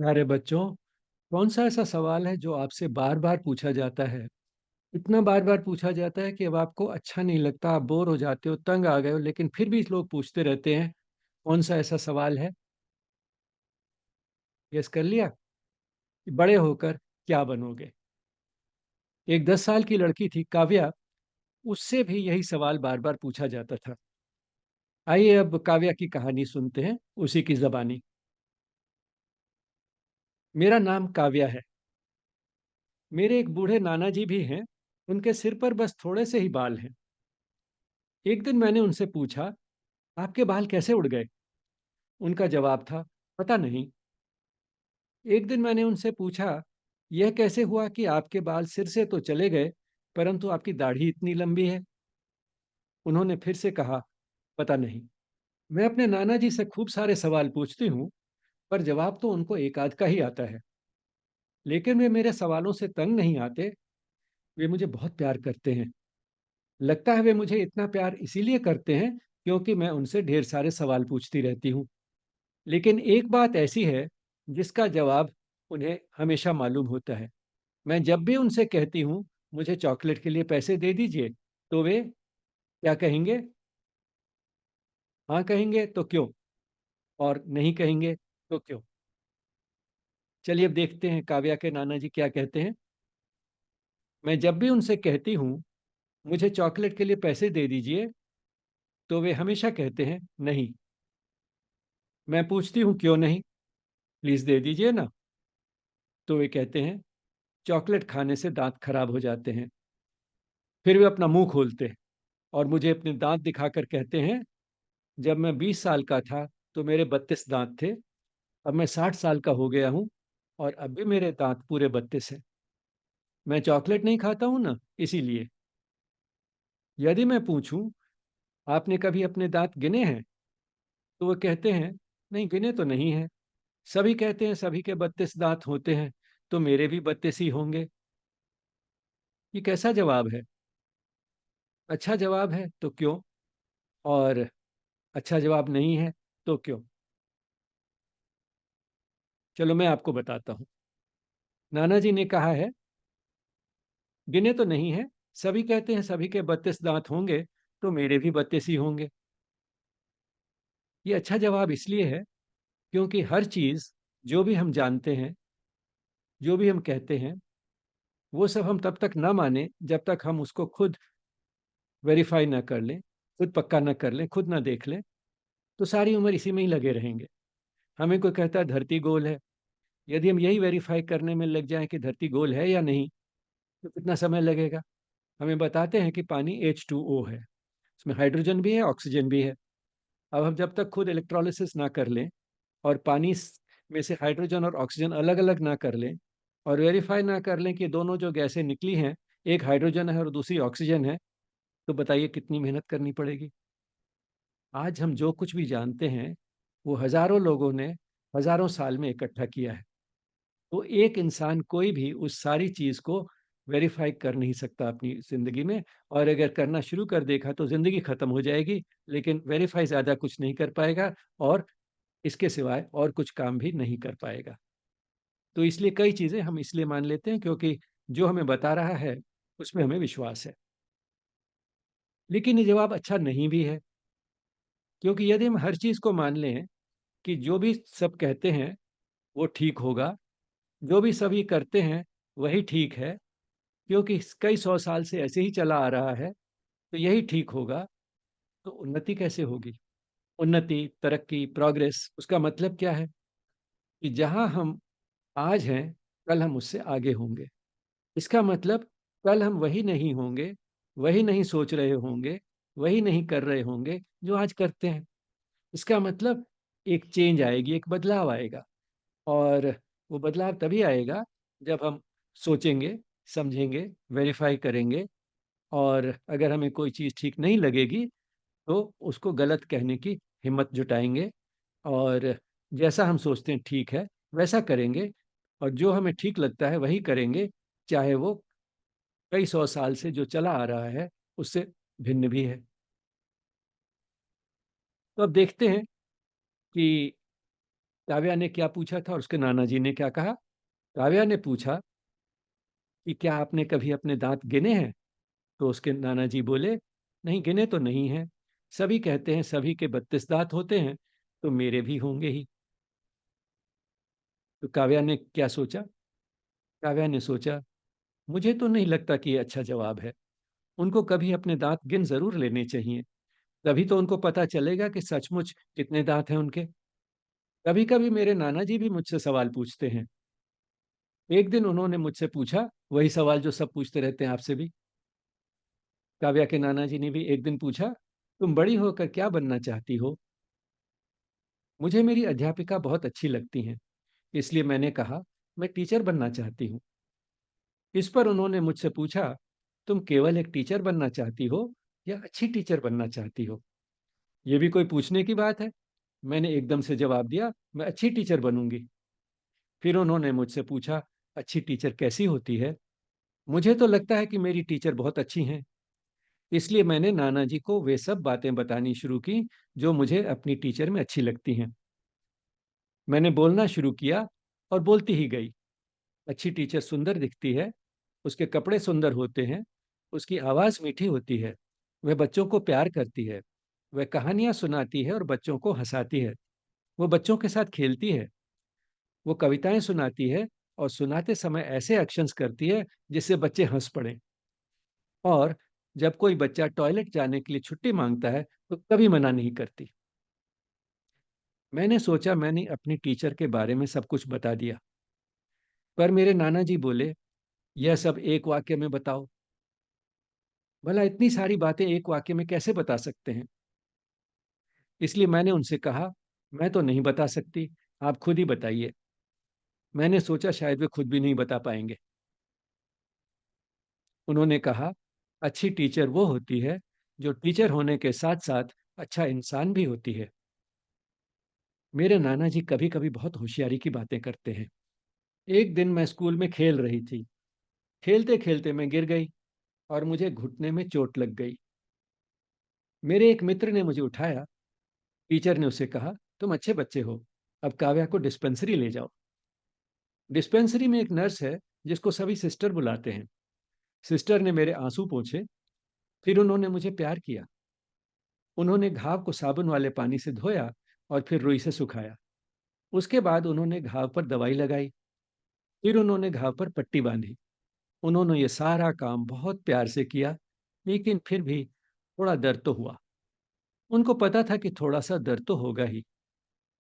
प्यारे बच्चों, कौन सा ऐसा सवाल है जो आपसे बार बार पूछा जाता है? इतना बार बार पूछा जाता है कि अब आपको अच्छा नहीं लगता, आप बोर हो जाते हो, तंग आ गए हो, लेकिन फिर भी लोग पूछते रहते हैं। कौन सा ऐसा सवाल है? गेस कर लिया कि बड़े होकर क्या बनोगे? एक 10 साल की लड़की थी काव्या, उससे भी यही सवाल बार बार पूछा जाता था। आइए अब काव्या की कहानी सुनते हैं, उसी की जबानी। मेरा नाम काव्या है। मेरे एक बूढ़े नाना जी भी हैं। उनके सिर पर बस थोड़े से ही बाल हैं। एक दिन मैंने उनसे पूछा, आपके बाल कैसे उड़ गए? उनका जवाब था, पता नहीं। एक दिन मैंने उनसे पूछा, यह कैसे हुआ कि आपके बाल सिर से तो चले गए, परंतु आपकी दाढ़ी इतनी लंबी है? उन्होंने फिर से कहा, पता नहीं। मैं अपने नाना जी से खूब सारे सवाल पूछती हूँ, पर जवाब तो उनको एक आध का ही आता है। लेकिन वे मेरे सवालों से तंग नहीं आते। वे मुझे बहुत प्यार करते हैं। लगता है वे मुझे इतना प्यार इसीलिए करते हैं क्योंकि मैं उनसे ढेर सारे सवाल पूछती रहती हूँ। लेकिन एक बात ऐसी है जिसका जवाब उन्हें हमेशा मालूम होता है। मैं जब भी उनसे कहती हूँ, मुझे चॉकलेट के लिए पैसे दे दीजिए, तो वे क्या कहेंगे? हाँ कहेंगे तो क्यों, और नहीं कहेंगे तो क्यों? चलिए अब देखते हैं काव्या के नाना जी क्या कहते हैं। मैं जब भी उनसे कहती हूँ, मुझे चॉकलेट के लिए पैसे दे दीजिए, तो वे हमेशा कहते हैं नहीं। मैं पूछती हूँ क्यों नहीं, प्लीज दे दीजिए ना, तो वे कहते हैं चॉकलेट खाने से दांत खराब हो जाते हैं। फिर वे अपना मुंह खोलते हैं और मुझे अपने दांत दिखाकर कहते हैं, जब मैं 20 साल का था तो मेरे 32 दांत थे। अब मैं 60 साल का हो गया हूँ और अब भी मेरे दांत पूरे 32 हैं। मैं चॉकलेट नहीं खाता हूँ ना, इसीलिए। यदि मैं पूछूं, आपने कभी अपने दांत गिने हैं, तो वो कहते हैं नहीं, गिने तो नहीं है। सभी कहते हैं सभी के 32 दांत होते हैं, तो मेरे भी 32 ही होंगे। ये कैसा जवाब है? अच्छा जवाब है तो क्यों, और अच्छा जवाब नहीं है तो क्यों? चलो मैं आपको बताता हूँ। नाना जी ने कहा है, गिने तो नहीं है, सभी कहते हैं सभी के 32 दांत होंगे, तो मेरे भी 32 ही होंगे। ये अच्छा जवाब इसलिए है क्योंकि हर चीज, जो भी हम जानते हैं, जो भी हम कहते हैं, वो सब हम तब तक ना माने जब तक हम उसको खुद वेरीफाई ना कर लें, खुद पक्का ना कर लें, खुद ना देख लें। तो सारी उम्र इसी में ही लगे रहेंगे। हमें कोई कहता है धरती गोल है, यदि हम यही वेरीफाई करने में लग जाएं कि धरती गोल है या नहीं, तो कितना समय लगेगा? हमें बताते हैं कि पानी H2O है, इसमें हाइड्रोजन भी है, ऑक्सीजन भी है। अब हम जब तक खुद इलेक्ट्रोलिसिस ना कर लें और में से हाइड्रोजन और ऑक्सीजन अलग अलग ना कर लें और वेरीफाई ना कर लें कि दोनों जो गैसें निकली हैं, एक हाइड्रोजन है और दूसरी ऑक्सीजन है, तो बताइए कितनी मेहनत करनी पड़ेगी। आज हम जो कुछ भी जानते हैं, वो हजारों लोगों ने हजारों साल में इकट्ठा किया है। तो एक इंसान कोई भी उस सारी चीज को वेरीफाई कर नहीं सकता अपनी जिंदगी में। और अगर करना शुरू कर देगा तो जिंदगी खत्म हो जाएगी, लेकिन वेरीफाई ज्यादा कुछ नहीं कर पाएगा और इसके सिवाय और कुछ काम भी नहीं कर पाएगा। तो इसलिए कई चीजें हम इसलिए मान लेते हैं क्योंकि जो हमें बता रहा है उसमें हमें विश्वास है। लेकिन ये जवाब अच्छा नहीं भी है, क्योंकि यदि हम हर चीज को मान लें कि जो भी सब कहते हैं वो ठीक होगा, जो भी सभी करते हैं वही ठीक है, क्योंकि कई 100 साल से ऐसे ही चला आ रहा है, तो यही ठीक होगा, तो उन्नति कैसे होगी? उन्नति, तरक्की, प्रोग्रेस, उसका मतलब क्या है? कि जहां हम आज हैं, कल हम उससे आगे होंगे। इसका मतलब कल हम वही नहीं होंगे, वही नहीं सोच रहे होंगे, वही नहीं कर रहे होंगे जो आज करते हैं। इसका मतलब एक चेंज आएगी, एक बदलाव आएगा। और वो बदलाव तभी आएगा जब हम सोचेंगे, समझेंगे, वेरीफाई करेंगे, और अगर हमें कोई चीज़ ठीक नहीं लगेगी तो उसको गलत कहने की हिम्मत जुटाएंगे, और जैसा हम सोचते हैं ठीक है वैसा करेंगे, और जो हमें ठीक लगता है वही करेंगे, चाहे वो कई 100 साल से जो चला आ रहा है उससे भिन्न भी है। तो अब देखते हैं कि काव्या ने क्या पूछा था और उसके नाना जी ने क्या कहा? काव्या ने पूछा कि क्या आपने कभी अपने दांत गिने हैं? तो उसके नाना जी बोले, नहीं गिने तो नहीं है, सभी कहते हैं सभी के 32 दांत होते हैं, तो मेरे भी होंगे ही। तो काव्या ने क्या सोचा? काव्या ने सोचा, मुझे तो नहीं लगता कि ये अच्छा जवाब है। उनको कभी अपने दांत गिन जरूर लेने चाहिए, तभी तो उनको पता चलेगा कि सचमुच कितने दांत हैं उनके। कभी कभी मेरे नाना जी भी मुझसे सवाल पूछते हैं। एक दिन उन्होंने मुझसे पूछा वही सवाल जो सब पूछते रहते हैं आपसे भी। काव्या के नाना जी ने भी एक दिन पूछा, तुम बड़ी होकर क्या बनना चाहती हो? मुझे मेरी अध्यापिका बहुत अच्छी लगती हैं, इसलिए मैंने कहा मैं टीचर बनना चाहती हूँ। इस पर उन्होंने मुझसे पूछा, तुम केवल एक टीचर बनना चाहती हो या अच्छी टीचर बनना चाहती हो? ये भी कोई पूछने की बात है? मैंने एकदम से जवाब दिया, मैं अच्छी टीचर बनूंगी। फिर उन्होंने मुझसे पूछा, अच्छी टीचर कैसी होती है? मुझे तो लगता है कि मेरी टीचर बहुत अच्छी हैं। इसलिए मैंने नाना जी को वे सब बातें बतानी शुरू की जो मुझे अपनी टीचर में अच्छी लगती हैं। मैंने बोलना शुरू किया और बोलती ही गई। अच्छी टीचर सुंदर दिखती है, उसके कपड़े सुंदर होते हैं, उसकी आवाज़ मीठी होती है, वह बच्चों को प्यार करती है, वह कहानियाँ सुनाती है और बच्चों को हंसाती है, वो बच्चों के साथ खेलती है, वो कविताएं सुनाती है और सुनाते समय ऐसे एक्शंस करती है जिससे बच्चे हंस पड़ें। और जब कोई बच्चा टॉयलेट जाने के लिए छुट्टी मांगता है तो कभी मना नहीं करती। मैंने सोचा मैंने अपनी टीचर के बारे में सब कुछ बता दिया, पर मेरे नाना जी बोले, यह सब एक वाक्य में बताओ। भला इतनी सारी बातें एक वाक्य में कैसे बता सकते हैं? इसलिए मैंने उनसे कहा, मैं तो नहीं बता सकती, आप खुद ही बताइए। मैंने सोचा शायद वे खुद भी नहीं बता पाएंगे। उन्होंने कहा, अच्छी टीचर वो होती है जो टीचर होने के साथ साथ अच्छा इंसान भी होती है। मेरे नाना जी कभी कभी बहुत होशियारी की बातें करते हैं। एक दिन मैं स्कूल में खेल रही थी, खेलते खेलते मैं गिर गई और मुझे घुटने में चोट लग गई। मेरे एक मित्र ने मुझे उठाया। टीचर ने उसे कहा, तुम अच्छे बच्चे हो, अब काव्या को डिस्पेंसरी ले जाओ। डिस्पेंसरी में एक नर्स है जिसको सभी सिस्टर बुलाते हैं। सिस्टर ने मेरे आंसू पोंछे, फिर उन्होंने मुझे प्यार किया। उन्होंने घाव को साबुन वाले पानी से धोया और फिर रुई से सुखाया। उसके बाद उन्होंने घाव पर दवाई लगाई, फिर उन्होंने घाव पर पट्टी बांधी। उन्होंने ये सारा काम बहुत प्यार से किया, लेकिन फिर भी थोड़ा दर्द तो हुआ। उनको पता था कि थोड़ा सा दर्द तो होगा ही,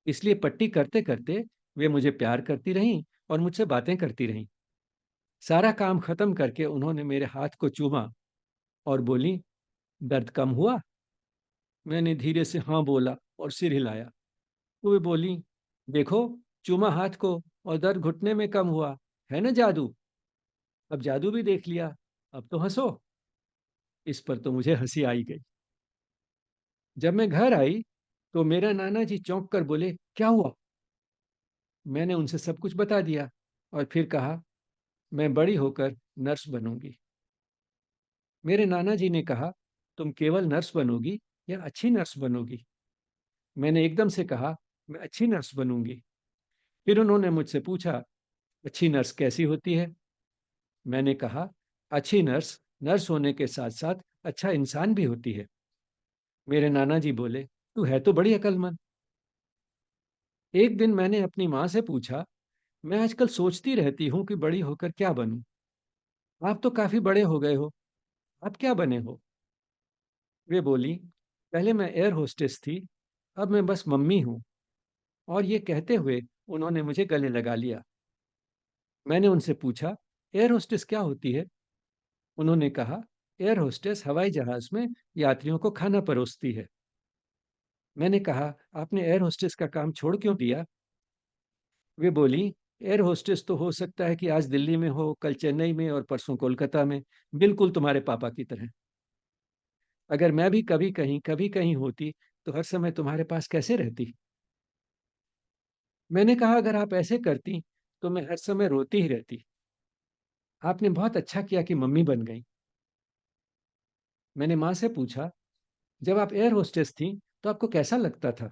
इसलिए पट्टी करते करते वे मुझे प्यार करती रहीं और मुझसे बातें करती रहीं। सारा काम खत्म करके उन्होंने मेरे हाथ को चूमा और बोली, दर्द कम हुआ? मैंने धीरे से हाँ बोला और सिर हिलाया। तो वे बोली, देखो, चूमा हाथ को और दर्द घुटने में कम हुआ, है ना जादू? अब जादू भी देख लिया, अब तो हंसो। इस पर तो मुझे हंसी आई गई। जब मैं घर आई तो मेरा नाना जी चौंक कर बोले, क्या हुआ? मैंने उनसे सब कुछ बता दिया और फिर कहा, मैं बड़ी होकर नर्स बनूंगी। मेरे नाना जी ने कहा, तुम केवल नर्स बनोगी या अच्छी नर्स बनोगी? मैंने एकदम से कहा, मैं अच्छी नर्स बनूंगी। फिर उन्होंने मुझसे पूछा, अच्छी नर्स कैसी होती है? मैंने कहा, अच्छी नर्स नर्स होने के साथ साथ अच्छा इंसान भी होती है। मेरे नाना जी बोले, तू है तो बड़ी अकलमंद। एक दिन मैंने अपनी माँ से पूछा, मैं आजकल सोचती रहती हूँ कि बड़ी होकर क्या बनूं। आप तो काफी बड़े हो गए हो, आप क्या बने हो? वे बोली, पहले मैं एयर होस्टेस थी, अब मैं बस मम्मी हूँ। और ये कहते हुए उन्होंने मुझे गले लगा लिया। मैंने उनसे पूछा, एयर होस्टेस क्या होती है? उन्होंने कहा, एयर होस्टेस हवाई जहाज में यात्रियों को खाना परोसती है। मैंने कहा, आपने एयर होस्टेस का काम छोड़ क्यों दिया? वे बोली, एयर होस्टेस तो हो सकता है कि आज दिल्ली में हो, कल चेन्नई में और परसों कोलकाता में, बिल्कुल तुम्हारे पापा की तरह। अगर मैं भी कभी कहीं होती तो हर समय तुम्हारे पास कैसे रहती? मैंने कहा, अगर आप ऐसे करती तो मैं हर समय रोती ही रहती। आपने बहुत अच्छा किया कि मम्मी बन गई। मैंने माँ से पूछा, जब आप एयर होस्टेस थी तो आपको कैसा लगता था?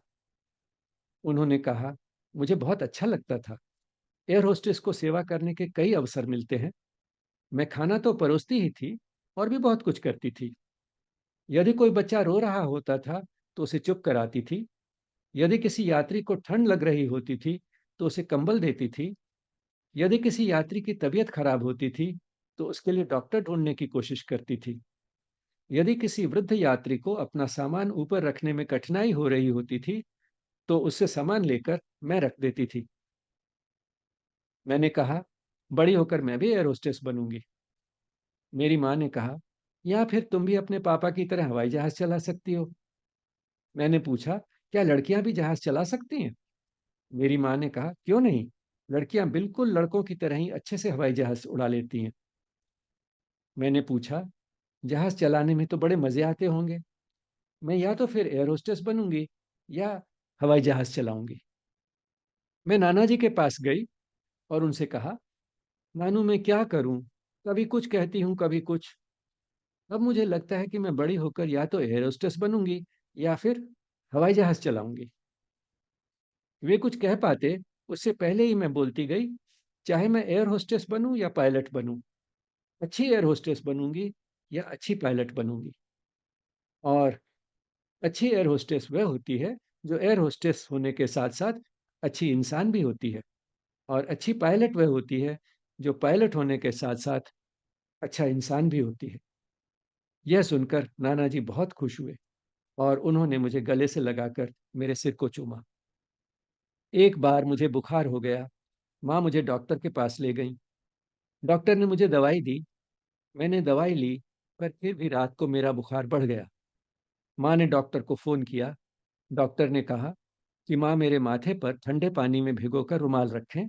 उन्होंने कहा, मुझे बहुत अच्छा लगता था। एयर होस्टेस को सेवा करने के कई अवसर मिलते हैं। मैं खाना तो परोसती ही थी और भी बहुत कुछ करती थी। यदि कोई बच्चा रो रहा होता था तो उसे चुप कराती थी। यदि किसी यात्री को ठंड लग रही होती थी तो उसे कंबल देती थी। यदि किसी यात्री की तबीयत खराब होती थी तो उसके लिए डॉक्टर ढूंढने की कोशिश करती थी। यदि किसी वृद्ध यात्री को अपना सामान ऊपर रखने में कठिनाई हो रही होती थी तो उससे सामान लेकर मैं रख देती थी। मैंने कहा, बड़ी होकर मैं भी एयर होस्टेस बनूंगी। मेरी माँ ने कहा, या फिर तुम भी अपने पापा की तरह हवाई जहाज चला सकती हो। मैंने पूछा, क्या लड़कियां भी जहाज चला सकती हैं? मेरी माँ ने कहा, क्यों नहीं, लड़कियां बिल्कुल लड़कों की तरह ही अच्छे से हवाई जहाज उड़ा लेती हैं। मैंने पूछा, जहाज चलाने में तो बड़े मजे आते होंगे। मैं या तो फिर एयर होस्टेस बनूंगी या हवाई जहाज चलाऊंगी। मैं नाना जी के पास गई और उनसे कहा, नानू मैं क्या करूं, कभी कुछ कहती हूँ कभी कुछ। अब मुझे लगता है कि मैं बड़ी होकर या तो एयर होस्टेस बनूंगी या फिर हवाई जहाज चलाऊंगी। वे कुछ कह पाते उससे पहले ही मैं बोलती गई, चाहे मैं एयर होस्टेस बनूं या पायलट बनूं, अच्छी एयर होस्टेस बनूंगी या अच्छी पायलट बनूंगी। और अच्छी एयर होस्टेस वह होती है जो एयर होस्टेस होने के साथ साथ अच्छी इंसान भी होती है। और अच्छी पायलट वह होती है जो पायलट होने के साथ साथ अच्छा इंसान भी होती है। यह सुनकर नाना जी बहुत खुश हुए और उन्होंने मुझे गले से लगाकर मेरे सिर को चूमा। एक बार मुझे बुखार हो गया। माँ मुझे डॉक्टर के पास ले गई। डॉक्टर ने मुझे दवाई दी। मैंने दवाई ली, पर फिर भी रात को मेरा बुखार बढ़ गया। माँ ने डॉक्टर को फ़ोन किया। डॉक्टर ने कहा कि माँ मेरे माथे पर ठंडे पानी में भिगोकर रुमाल रखें।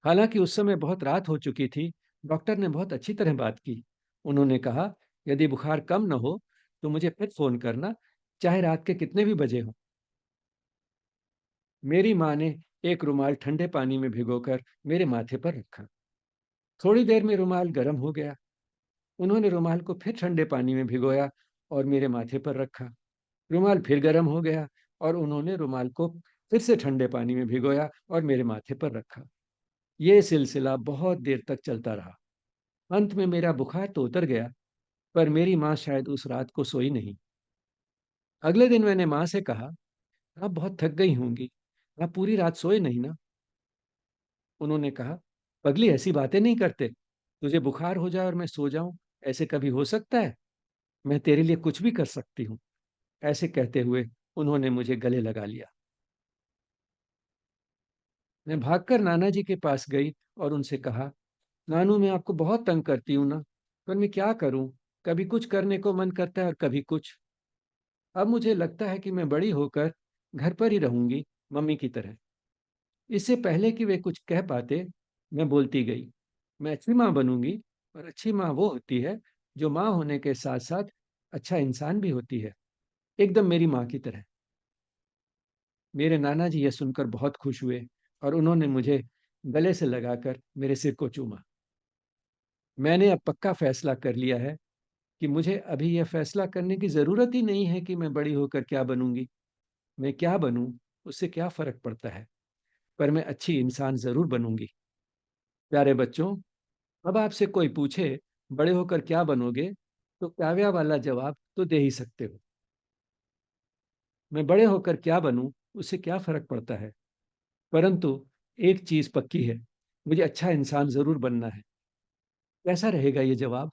हालांकि उस समय बहुत रात हो चुकी थी, डॉक्टर ने बहुत अच्छी तरह बात की। उन्होंने कहा, यदि बुखार कम न हो तो मुझे फिर फ़ोन करना, चाहे रात के कितने भी बजे हों। मेरी माँ ने एक रुमाल ठंडे पानी में भिगोकर मेरे माथे पर रखा। थोड़ी देर में रुमाल गर्म हो गया। उन्होंने रुमाल को फिर ठंडे पानी में भिगोया और मेरे माथे पर रखा। रुमाल फिर गर्म हो गया और उन्होंने रुमाल को फिर से ठंडे पानी में भिगोया और मेरे माथे पर रखा। ये सिलसिला बहुत देर तक चलता रहा। अंत में मेरा बुखार तो उतर गया, पर मेरी माँ शायद उस रात को सोई नहीं। अगले दिन मैंने माँ से कहा, आप बहुत थक गई होंगी, आप पूरी रात सोए नहीं ना? उन्होंने कहा, पगली ऐसी बातें नहीं करते। तुझे बुखार हो जाए और मैं सो जाऊं, ऐसे कभी हो सकता है? मैं तेरे लिए कुछ भी कर सकती हूँ। ऐसे कहते हुए उन्होंने मुझे गले लगा लिया। मैं भागकर नाना जी के पास गई और उनसे कहा, नानू मैं आपको बहुत तंग करती हूँ ना, पर मैं क्या करूँ, कभी कुछ करने को मन करता है और कभी कुछ। अब मुझे लगता है कि मैं बड़ी होकर घर पर ही रहूंगी, मम्मी की तरह। इससे पहले कि वे कुछ कह पाते, मैं बोलती गई, मैं अच्छी माँ बनूंगी। और अच्छी माँ वो होती है जो माँ होने के साथ साथ अच्छा इंसान भी होती है, एकदम मेरी माँ की तरह। मेरे नाना जी यह सुनकर बहुत खुश हुए और उन्होंने मुझे गले से लगाकर मेरे सिर को चूमा। मैंने अब पक्का फैसला कर लिया है कि मुझे अभी यह फैसला करने की ज़रूरत ही नहीं है कि मैं बड़ी होकर क्या बनूंगी। मैं क्या बनूं, उससे क्या फ़र्क पड़ता है, पर मैं अच्छी इंसान ज़रूर बनूंगी। प्यारे बच्चों, अब आपसे कोई पूछे, बड़े होकर क्या बनोगे, तो काव्या वाला जवाब तो दे ही सकते हो। मैं बड़े होकर क्या बनूं, उससे क्या फ़र्क पड़ता है, परंतु एक चीज़ पक्की है, मुझे अच्छा इंसान ज़रूर बनना है। कैसा रहेगा ये जवाब?